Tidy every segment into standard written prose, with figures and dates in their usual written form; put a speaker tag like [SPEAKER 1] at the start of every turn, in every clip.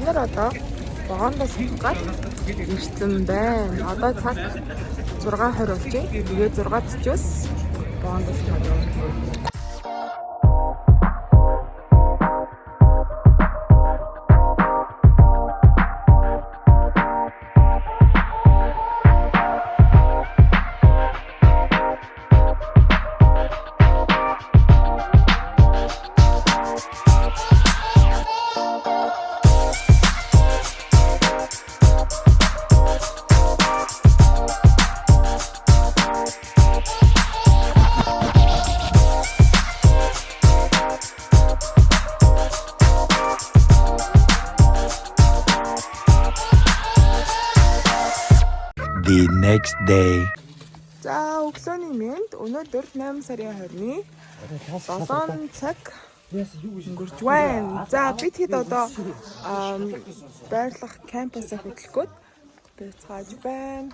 [SPEAKER 1] нар одоо вагондоо сухгаад ирсэн байна. Одоо цаг 6:20 болж байна. Тэгээ 6:40-оос вагондоо сухаад явна.
[SPEAKER 2] The next day.
[SPEAKER 1] За өглөөний мэнд өнөөдөр 8 сарын 20-ны 7 цаг өнгөрч байна. За бид хэд одоо байрлах кампусаа хөдөлгөөд бяцгааж байна.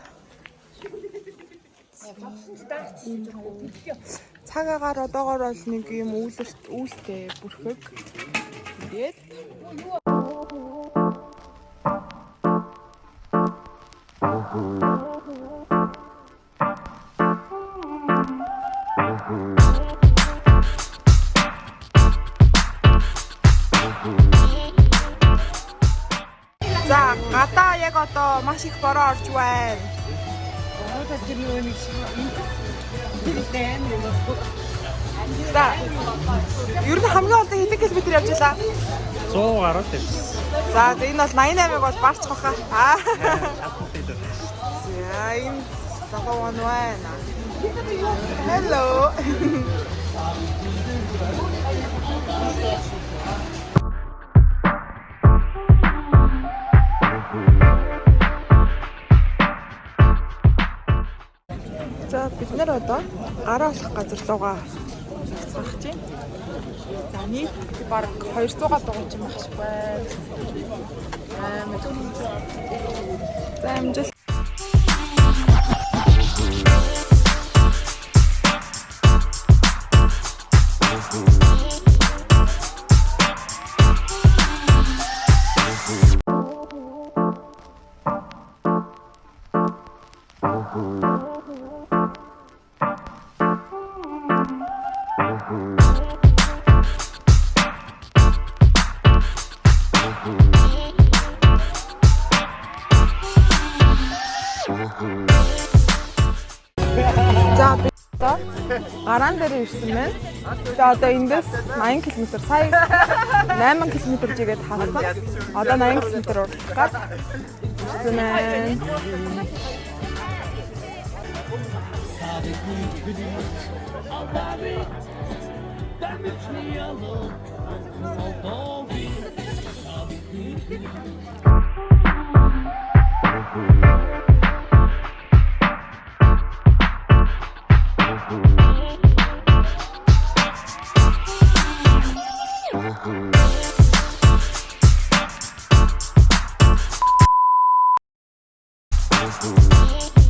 [SPEAKER 1] Цаг агаар одоогоор бол нэг юм үүлтэй бүрхэг. Тэгээд за гадаа яг одоо маш их бороо орж байна. За ер нь хамгийн одоо хэдэн километр явж байлаа?
[SPEAKER 3] 100 гаруй тийм.
[SPEAKER 1] За энэ бол 88-ыг бол барч хахаа. За энэ саван байна. Hello. За бид нэр одоо гараа олох газар руугаа цаах чинь. За нийт баг 200-аад дууч юм багш байна. За амжилт. За би гараан дээр ирсэн байна. За одоо эндээс 80 км сая 8 км жигээд хассан. Одоо 80 км уралдах гээд ирсэн байна.
[SPEAKER 2] Ooh.